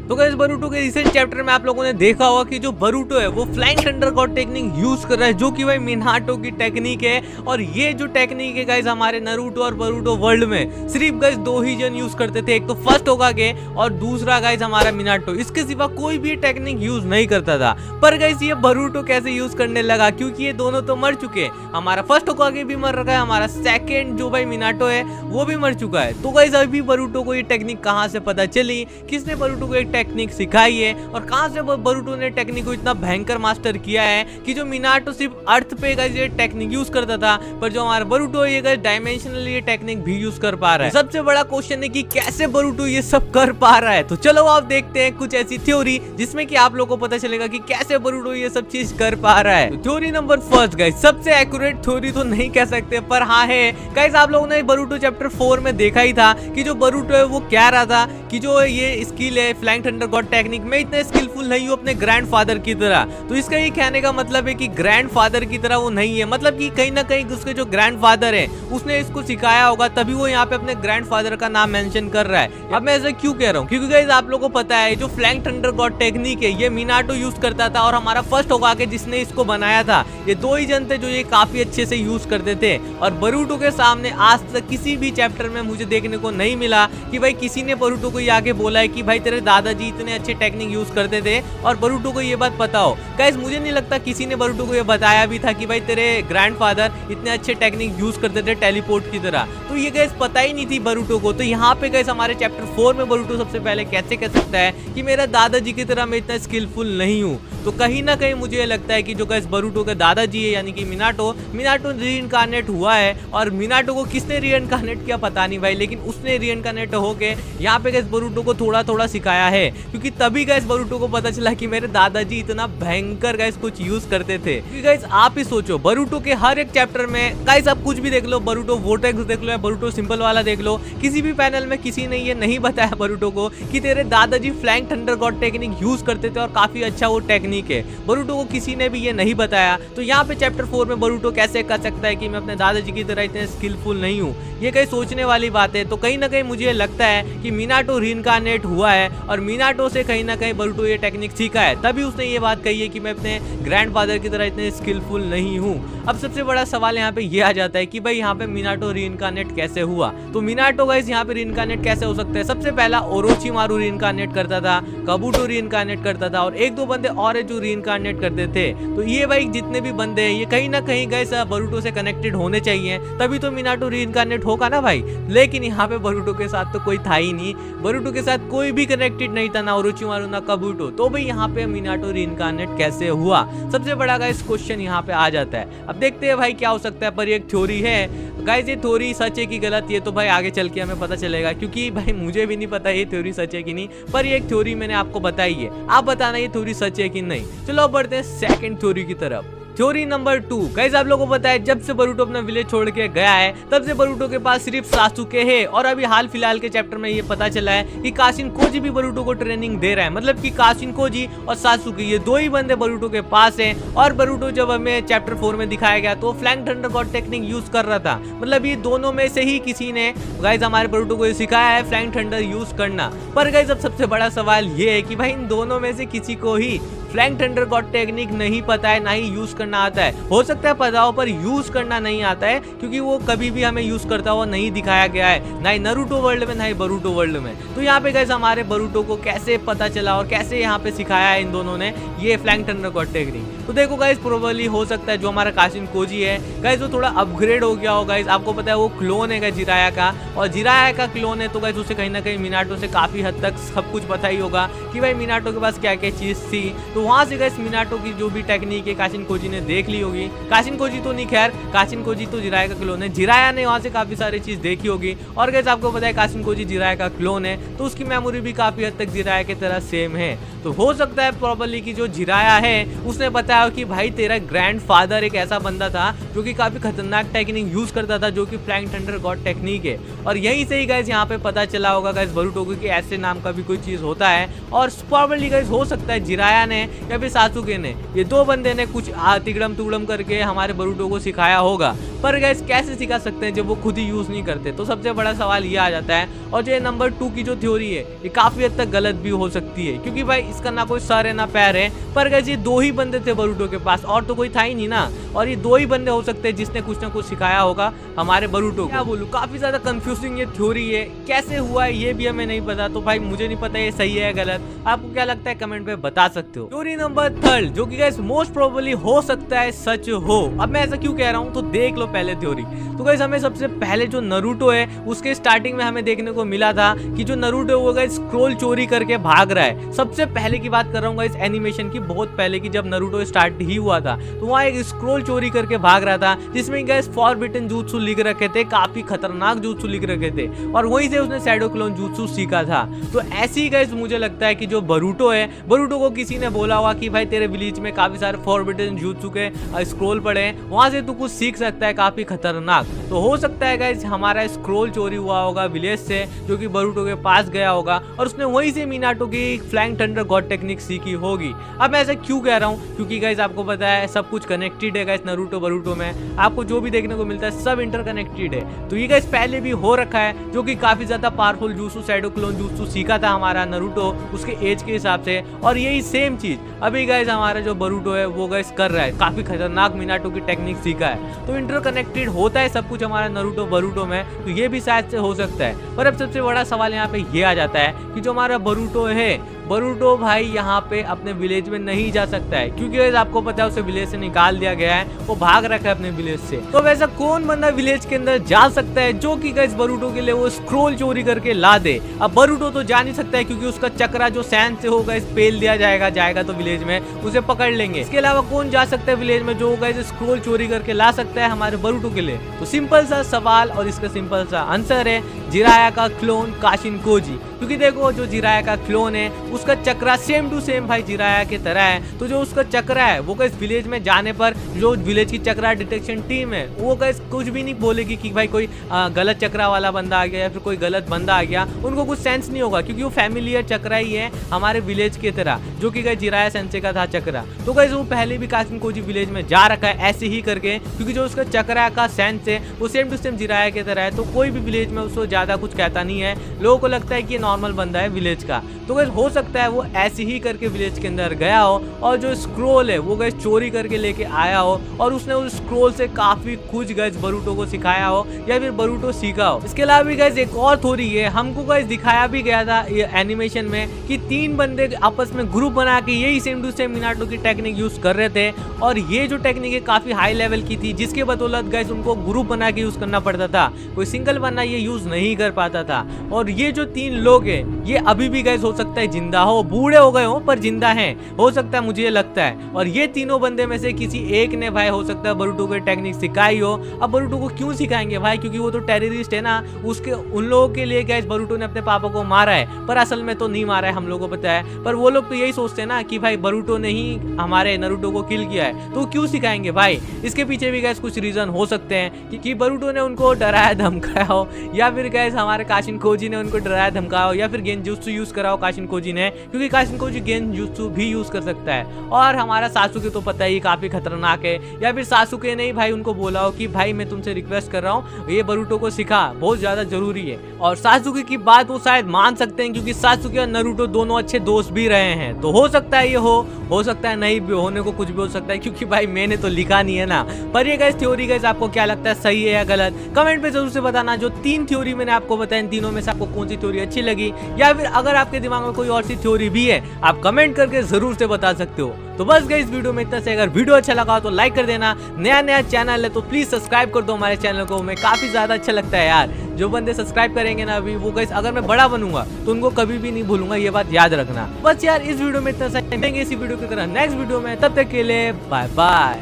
तो गाइस बरूटो के recent chapter में आप लोगों ने देखा होगा कि जो बरूटो है वो flying thunder God technique use कर रहा है, जो कि भाई मिनाटो की टेक्निक है। और ये जो टेक्निक है गाइस हमारे नारुतो और बरूटो वर्ल्ड में सिर्फ गाइस दो ही जन यूज करते थे, एक तो फर्स्ट होकागे और दूसरा गाइस हमारा मिनाटो। इसके सिवा कोई भी टेक्निक यूज नहीं करता था। पर गाइस ये बरूटो कैसे यूज करने लगा, क्योंकि ये दोनों तो मर चुके, हमारा फर्स्ट होकागे भी मर रखा है, हमारा सेकंड जो भाई मिनाटो है वो भी मर चुका है। तो गाइस अभी बरूटो को ये टेक्निक कहाँ से पता चली, किसने बरूटो को एक टेक्निक सिखाई है और कहां से बरूटो ने टेक्निक को इतना भयंकर मास्टर किया है कि जो मिनाटो सिर्फ अर्थ पे गाइस ये टेक्निक यूज करता था, पर जो हमारा बरूटो ये गाइस डायमेंशनल ये टेक्निक भी यूज कर पा रहा है। सबसे बड़ा क्वेश्चन है कि कैसे बरूटो ये सब कर पा रहा है। तो चलो आप देखते हैं कुछ ऐसी थ्योरी जिसमें कि आप लोगों को पता चलेगा कि कैसे बरूटो ये सब चीज कर पा रहा है। थ्योरी नंबर फर्स्ट गाइस, सबसे एक्यूरेट थ्योरी तो नहीं कह सकते पर हाँ है गाइस, आप लोगों ने बरूटो चैप्टर 4 में देखा ही था कि जो बरूटो है वो कह रहा था कि जो ये स्किल है फ्लाइंग थंडर गॉड टेक्निक में इतने स्किलफुल नहीं हो अपने ग्रैंडफादर की तरह। तो इसका ये कहने का मतलब है कि ग्रैंडफादर की तरह वो नहीं है, मतलब कि कहीं ना कहीं उसके जो ग्रैंडफादर है उसने इसको सिखाया होगा, तभी वो यहाँ पे अपने ग्रैंडफादर का नाम मेंशन कर रहा है। अब मैं ऐसा क्यों कह रहा हूँ, क्योंकि गाइस आप लोगों को पता है जो फ्लाइंग थंडर गॉड टेक्निक है ये मिनाटो यूज करता था और हमारा फर्स्ट होकागे जिसने इसको बनाया था, ये दो ही जन थे जो ये काफी अच्छे से यूज करते थे। और बरूटो के सामने आज तक किसी भी चैप्टर में मुझे देखने को नहीं मिला कि भाई किसी ने बरूटो को आगे बोला है कि भाई तेरे दादाजी इतने अच्छे टेक्निक यूज करते थे और बरूटो को ये बात पता हो। गाइस मुझे नहीं लगता किसी ने बरूटो को ये बताया भी था कि भाई तेरे ग्रैंडफादर इतने अच्छे टेक्निक यूज करते थे टेलीपोर्ट की तरह। तो ये गाइस पता ही नहीं थी बरूटो को। तो यहाँ पे गाइस हमारे चैप्टर 4 में बरूटो सबसे पहले कैसे कह सकता है कि मेरा दादाजी की तरह मैं इतना स्किलफुल नहीं हूँ। तो कहीं ना कहीं मुझे लगता है कि जो गाइस बरूटो के दादाजी है यानी कि मिनाटो रीइंकार्नेट हुआ है। और मिनाटो को किसने रीइंकार्नेट किया पता नहीं भाई, लेकिन उसने रीइंकार्नेट होके यहाँ पे गाइस बरूटो को थोड़ा थोड़ा सिखाया है, क्योंकि तभी गाइस बरूटो को पता चला कि मेरे दादाजी इतना भयंकर गाइस कुछ यूज करते थे। क्योंकि गाइस आप ही सोचो बरूटो के हर एक चैप्टर में गाइस आप कुछ भी देख लो, बरूटो वोर्टेक्स देख लो या बरूटो सिंपल वाला देख लो, किसी भी पैनल में किसी ने ये नहीं बताया बरूटो को कि तेरे दादाजी flying thunder God technique use करते थे और काफी अच्छा वो टेक्निक है। बरूटो को किसी ने भी ये नहीं बताया। तो यहाँ पे चैप्टर 4 में बरूटो कैसे कह सकता है कि मैं अपने दादाजी की तरह इतने स्किलफुल नहीं हूँ, ये कहीं सोचने वाली बात है। तो कहीं ना कहीं मुझे लगता है कि मिनाटो रीइंकार्नेट हुआ है और मिनाटो से कहीं ना कहीं बरूटो ये टेक्निक सीखा है, तभी उसने ये बात कही है कि मैं अपने ग्रैंडफादर की तरह इतने स्किलफुल नहीं हूँ। अब सबसे बड़ा सवाल यहाँ पे ये आ जाता है कि भाई यहाँ पे मिनाटो रीइंकार्नेट कैसे हुआ। तो मिनाटो गाइस यहाँ पे रीइंकार्नेट कैसे हो सकता है, सबसे पहला ओरोचिमारू रीइंकार्नेट करता था, काबूटो रीइंकार्नेट करता था और एक दो बंदे और है जो रीइंकार्नेट करते थे। तो ये भाई जितने भी बंदे हैं ये कहीं ना कहीं गाइस बरूटो से कनेक्टेड होने चाहिए, तभी तो मिनाटो रीइंकार्नेट होगा ना भाई। लेकिन यहाँ पे बरूटो के साथ तो कोई था ही नहीं, बरूटो के साथ कोई भी कनेक्टेड नहीं था, ना ओरोचिमारू ना काबूटो। तो भाई यहाँ पे मिनाटो रीइंकार्नेट कैसे हुआ, सबसे बड़ा गाइस क्वेश्चन यहाँ पे आ जाता है। अब देखते हैं भाई क्या हो सकता है। पर एक थ्योरी है गाइस, ये थ्योरी सच है कि गलत, ये तो भाई आगे चल के हमें पता चलेगा, क्योंकि भाई मुझे भी नहीं पता ये थ्योरी सच है कि नहीं। पर ये एक थ्योरी मैंने आपको बताई है, आप बताना ये थ्योरी सच है कि नहीं। चलो अब बढ़ते हैं सेकंड थ्योरी की तरफ। थ्योरी नंबर 2 गाइस, आप लोगों को पता है जब से बरूटो अपना विलेज छोड़ के गया है तब से बरूटो के पास सिर्फ सासुके है। और अभी हाल फिलहाल के चैप्टर में ये पता चला है कि काशिन कोजी भी बरूटो को ट्रेनिंग दे रहा है, मतलब कि काशिन कोजी और सासुके ये दो ही बंदे बरूटो के पास हैं। और बरूटो जब हमें चैप्टर 4 में दिखाया गया तो flying thunder God technique use कर रहा था, मतलब ये दोनों में से ही किसी ने गाइस हमारे बरूटो को ये सिखाया है फ्लाइंग थंडर यूज करना। पर गाइस अब सबसे बड़ा सवाल ये है कि भाई इन दोनों में से किसी को ही फ्लाइंग थंडर गॉड टेक्निक नहीं पता है, ना ही यूज करना आता है। हो सकता है पता हो पर यूज करना नहीं आता है, क्योंकि वो कभी भी हमें यूज करता हुआ नहीं दिखाया गया है, ना ही नारुतो वर्ल्ड में ना ही बरूटो वर्ल्ड में। तो यहाँ पे गाइस हमारे बरूटो को कैसे पता चला और कैसे यहाँ पे सिखाया है इन दोनों ने ये फ्लाइंग थंडर गॉड टेक्निक। तो देखो गाइस प्रोबेबली हो सकता है जो हमारा काशिन कोजी है गाइस वो थोड़ा अपग्रेड हो गया हो। गाइस आपको पता है वो क्लोन है जिराया का, और जिराया का क्लोन है तो गाइस उसे कहीं ना कहीं मिनाटो से काफी हद तक सब कुछ पता ही होगा कि भाई मिनाटो के पास क्या क्या चीज थी। तो वहां से गाइस मिनाटो की जो भी टेक्निक है काशिन कोजी ने देख ली होगी। काशिन कोजी तो नहीं, खैर काशिन कोजी तो जिराया का क्लोन है, जिराया ने वहां से काफी सारी चीज देखी होगी। और गाइस आपको पता है काशिन कोजी जिराया का क्लोन है तो उसकी मेमोरी भी काफी हद तक जिराया की तरह सेम है। तो हो सकता है प्रोबेबली कि जो जिराया है उसने बताया कि भाई तेरा ग्रैंडफादर एक ऐसा बंदा था जो कि काफी खतरनाक टेक्निक यूज करता था, जो कि फ्लाइंग थंडर गॉड टेक्निक है। और यहीं से ही गाइस यहाँ पे पता चला होगा गाइस बरूटो को कि ऐसे नाम का भी कोई चीज होता है। और प्रोबेबली गाइस हो सकता है जिराया ने या फिर सासुके ने, ये दो बंदे ने कुछ तिगड़म तुगड़म करके हमारे बरूटो को सिखाया होगा। पर गाइस कैसे सिखा सकते हैं जब वो खुद ही यूज नहीं करते? तो सबसे बड़ा सवाल ये आ जाता है। और जो नंबर 2 की जो थ्योरी है ये काफी हद तक गलत भी हो सकती है, क्योंकि भाई इसका ना कोई सर है ना पैर है। पर गाइस ये 2 ही बंदे थे बरूटो के पास, और तो कोई था ही नहीं ना। और ये 2 ही बंदे हो सकते हैं जिसने कुछ ना कुछ सिखाया होगा हमारे बरूटो को। क्या बोलूं, काफी ज्यादा कंफ्यूजिंग ये थ्योरी है। कैसे हुआ है ये भी हमें नहीं पता, तो भाई मुझे नहीं पता ये सही है या गलत। आपको क्या लगता है कमेंट पे बता सकते हो। थ्योरी नंबर 3, जो कि गाइस मोस्ट प्रोबेबली हो सकता है सच हो। अब मैं ऐसा क्यों कह रहा हूँ तो देख लो पहले थ्योरी। तो गाइस हमें सबसे पहले जो नरूटो है उसके स्टार्टिंग में हमें देखने को मिला था कि जो नरूटो है वो गाइस स्क्रोल चोरी करके भाग रहा है। सबसे पहले की बात कर रहा हूँ गाइस एनिमेशन की, बहुत पहले की, जब नरूटो स्टार्ट ही हुआ था तो वहाँ एक स्क्रोल चोरी करके भाग रहा था जिसमें गाइस फॉरबिडन jutsu लिख रखे थे, काफी खतरनाक jutsu लिख रखे थे, और वहीं से उसने शैडो क्लोन jutsu सीखा था। तो ऐसे ही गाइस मुझे लगता है कि जो बरूटो है, बरूटो को किसी ने बोला होगा कि भाई तेरे विलेज में काफी सारे फॉरबिडन jutsu के स्क्रोल पड़े हैं, वहां से तू कुछ सीख सकता है काफी खतरनाक। तो हो सकता है गाइस हमारा स्क्रोल चोरी हुआ होगा विलेज से, जो कि बरूटो के पास गया होगा और उसने वहीं से minato की फ्लाइंग थंडर गॉड टेक्निक सीखी होगी। अब मैं ऐसा क्यों कह रहा हूँ, क्योंकि गाइस आपको पता है सब कुछ कनेक्टेड है गाइस नरूटो बरूटो में। आपको जो भी देखने को मिलता है सब इंटरकनेक्टेड है। तो ये गाइस पहले भी हो रखा है, जो कि काफी ज्यादा powerful jutsu shadow clone jutsu सीखा था हमारा नरूटो उसके एज के हिसाब से, और यही सेम चीज अभी गाइस हमारा जो बरूटो है वो गाइस कर रहा है, काफी खतरनाक minato की टेक्निक सीखा है। तो इंटरकनेक्टेड होता है सब कुछ हमारा नरूटो बरूटो में, तो ये भी शायद से हो सकता है। पर अब सबसे बड़ा सवाल यहाँ पे ये आ जाता है कि जो हमारा बरूटो है, बरूटो भाई यहाँ पे अपने विलेज में नहीं जा सकता है, क्योंकि आपको पता है उसे विलेज से निकाल दिया गया है, वो भाग रखा है अपने विलेज से। तो वैसा कौन बंदा विलेज के अंदर जा सकता है जो कि गाइस बरूटो के लिए वो स्क्रोल चोरी करके ला दे? अब बरूटो तो जा नहीं सकता है, क्योंकि उसका चक्रा जो सैंड से होगा पेल दिया जाएगा तो विलेज में उसे पकड़ लेंगे। इसके अलावा कौन जा सकता है विलेज में जो गाइस स्क्रोल चोरी करके ला सकता है हमारे बरूटो के लिए? तो सिंपल सा सवाल और इसका सिंपल सा आंसर है जिराया का क्लोन काशिन कोजी। क्योंकि देखो जो जिराया का क्लोन है उसका चक्रा सेम टू सेम भाई जिराया के तरह है। तो जो उसका चक्रा है वो गाइस विलेज में जाने पर जो विलेज की चक्रा डिटेक्शन टीम है वो गाइस कुछ भी नहीं बोलेगी कि भाई कोई गलत चक्रा वाला बंदा आ गया या फिर कोई गलत बंदा आ गया। उनको कुछ सेंस नहीं होगा, क्योंकि वो फैमिलियर चक्रा ही है हमारे विलेज की तरह, जो कि गाइस जिराया सेंसे का था चक्रा। तो गाइस वो पहले भी काशिन कोजी विलेज में जा रखा है ऐसे ही करके, क्योंकि जो उसका चक्रा का सेंस है वो सेम टू सेम जिराया की तरह है। तो कोई भी विलेज में उसको ज्यादा कुछ कहता नहीं है, लोगों को लगता है कि ये नॉर्मल बंदा है विलेज का। तो गाइस हो सकता है वो ऐसे ही करके विलेज के अंदर गया हो और जो स्क्रोल है वो गाइस चोरी करके लेके आया हो, और उसने उस स्क्रोल से काफी कुछ गाइस बरूटो को सिखाया हो या फिर बरूटो सीखा हो। इसके अलावा भी गाइस एक और थ्योरी है, हमको गाइस दिखाया भी गया था ये एनिमेशन में कि 3 बंदे आपस में ग्रुप बना के यही सेम टू सेम minato की टेक्निक यूज कर रहे थे, और ये जो टेक्निक है काफी हाई लेवल की थी, जिसके बदौलत गाइस उनको ग्रुप बना के यूज करना पड़ता था, कोई सिंगल बंदा ये यूज नहीं कर पाता था। और ये जो 3 लोग हैं ये अभी भी गाइस हो सकता है जिंदा हो, बूढ़े हो गए हो पर जिंदा हैं, हो सकता है, मुझे ये लगता है। और ये तीनों बंदे में से किसी एक ने भाई हो सकता है बरूटो को टेक्निक सिखाई हो। अब बरूटो को क्यों सिखाएंगे भाई, क्योंकि वो तो टेररिस्ट है ना, उसके उन लोगों के लिए गाइस बरूटो ने अपने पापा को मारा है, पर असल में तो नहीं मारा है, हम लोगों को पता है। पर वो लोग तो यही सोचते हैं ना कि भाई बरूटो ने ही हमारे नरूटो को किल किया है, तो क्यों सिखाएंगे भाई? इसके पीछे भी गाइस कुछ रीजन हो सकते हैं कि बरूटो ने उनको डराया धमकाया हो, या फिर गाइस हमारे काशिन कोजी ने उनको डराया धमकाया हो, या फिर गेंजुत्सु यूज करा हो काशिन कोजी ने, क्योंकि काशिन कोजी गेंजुत्सु भी यूज कर सकता है। और हमारा सासुके तो पता ही काफी खतरनाक है, या फिर सासुके ने ही भाई उनको बोला हो कि भाई मैं तुमसे रिक्वेस्ट कर रहा हूँ ये बरूटो को सिखा, बहुत ज्यादा जरूरी है। और सासुके की बात वो शायद मान सकते हैं, क्योंकि सासुके और नरूटो दोनों अच्छे दोस्त भी रहे हैं। तो हो सकता है ये हो सकता है नहीं भी, होने को कुछ भी हो सकता है, क्योंकि भाई मैंने तो लिखा नहीं है ना। पर ये गाइस थ्योरी गाइस आपको क्या लगता है, सही है या गलत? कमेंट पे जरूर से बताना। जो 3 थ्योरी मैंने आपको बताया इन तीनों में से आपको कौन सी थ्योरी अच्छी लगी, या फिर अगर आपके दिमाग में कोई और सी थ्योरी भी है आप कमेंट करके जरूर से बता सकते हो। तो बस गाइस वीडियो में इतना से, अगर वीडियो अच्छा लगा तो लाइक कर देना, नया चैनल है तो प्लीज सब्सक्राइब कर दो हमारे चैनल को, हमें काफी ज्यादा अच्छा लगता है यार। जो बंदे सब्सक्राइब करेंगे ना अभी, वो गाइस अगर मैं बड़ा बनूंगा तो उनको कभी भी नहीं भूलूंगा, ये बात याद रखना। बस यार इस वीडियो में इतना सा, मिलेंगे इसी वीडियो की तरह नेक्स्ट वीडियो में, तब तक के लिए बाय बाय।